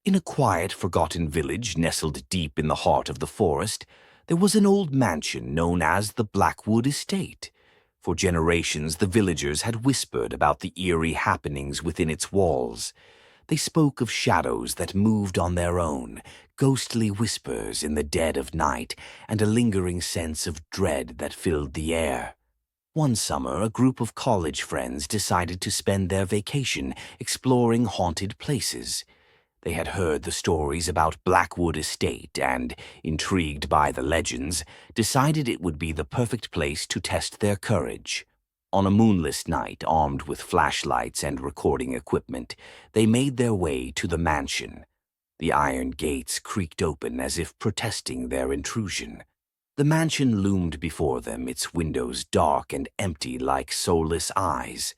In a quiet, forgotten village nestled deep in the heart of the forest, there was an old mansion known as the Blackwood Estate. For generations, the villagers had whispered about the eerie happenings within its walls. They spoke of shadows that moved on their own, ghostly whispers in the dead of night, and a lingering sense of dread that filled the air. One summer, a group of college friends decided to spend their vacation exploring haunted places. They had heard the stories about Blackwood Estate and, intrigued by the legends, decided it would be the perfect place to test their courage. On a moonless night, armed with flashlights and recording equipment, they made their way to the mansion. The iron gates creaked open as if protesting their intrusion. The mansion loomed before them, its windows dark and empty like soulless eyes.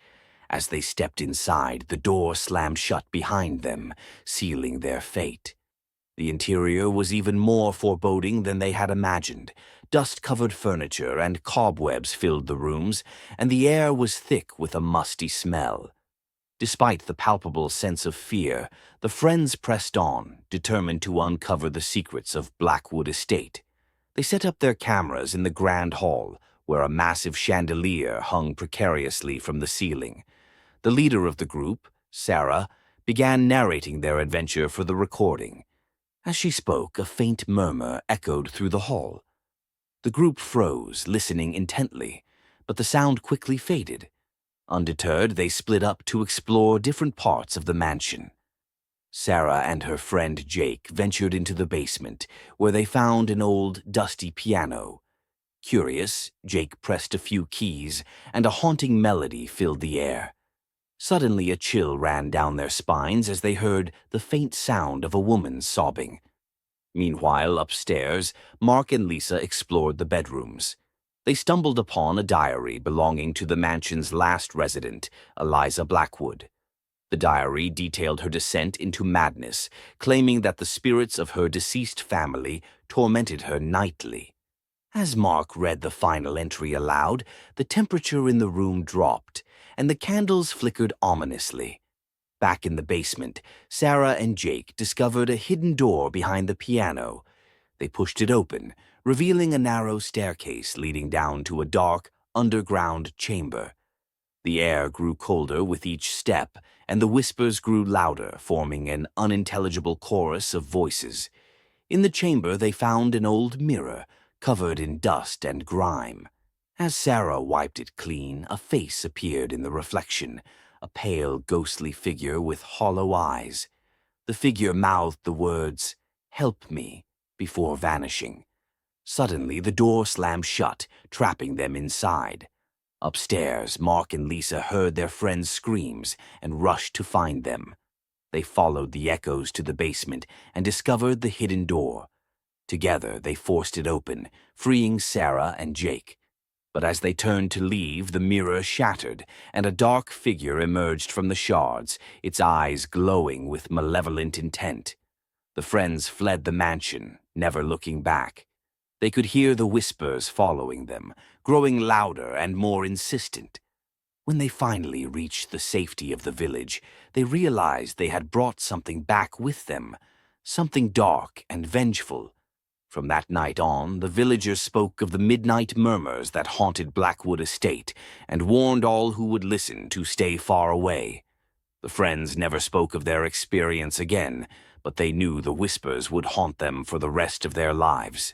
As they stepped inside, the door slammed shut behind them, sealing their fate. The interior was even more foreboding than they had imagined. Dust-covered furniture and cobwebs filled the rooms, and the air was thick with a musty smell. Despite the palpable sense of fear, the friends pressed on, determined to uncover the secrets of Blackwood Estate. They set up their cameras in the grand hall, where a massive chandelier hung precariously from the ceiling. The leader of the group, Sarah, began narrating their adventure for the recording. As she spoke, a faint murmur echoed through the hall. The group froze, listening intently, but the sound quickly faded. Undeterred, they split up to explore different parts of the mansion. Sarah and her friend Jake ventured into the basement, where they found an old, dusty piano. Curious, Jake pressed a few keys, and a haunting melody filled the air. Suddenly a chill ran down their spines as they heard the faint sound of a woman sobbing. Meanwhile, upstairs, Mark and Lisa explored the bedrooms. They stumbled upon a diary belonging to the mansion's last resident, Eliza Blackwood. The diary detailed her descent into madness, claiming that the spirits of her deceased family tormented her nightly. As Mark read the final entry aloud, the temperature in the room dropped, and the candles flickered ominously. Back in the basement, Sarah and Jake discovered a hidden door behind the piano. They pushed it open, revealing a narrow staircase leading down to a dark, underground chamber. The air grew colder with each step, and the whispers grew louder, forming an unintelligible chorus of voices. In the chamber they found an old mirror, covered in dust and grime. As Sarah wiped it clean, a face appeared in the reflection, a pale, ghostly figure with hollow eyes. The figure mouthed the words, "Help me," before vanishing. Suddenly, the door slammed shut, trapping them inside. Upstairs, Mark and Lisa heard their friends' screams and rushed to find them. They followed the echoes to the basement and discovered the hidden door. Together, they forced it open, freeing Sarah and Jake. But as they turned to leave, the mirror shattered, and a dark figure emerged from the shards, its eyes glowing with malevolent intent. The friends fled the mansion, never looking back. They could hear the whispers following them, growing louder and more insistent. When they finally reached the safety of the village, they realized they had brought something back with them, something dark and vengeful. From that night on, the villagers spoke of the midnight murmurs that haunted Blackwood Estate and warned all who would listen to stay far away. The friends never spoke of their experience again, but they knew the whispers would haunt them for the rest of their lives.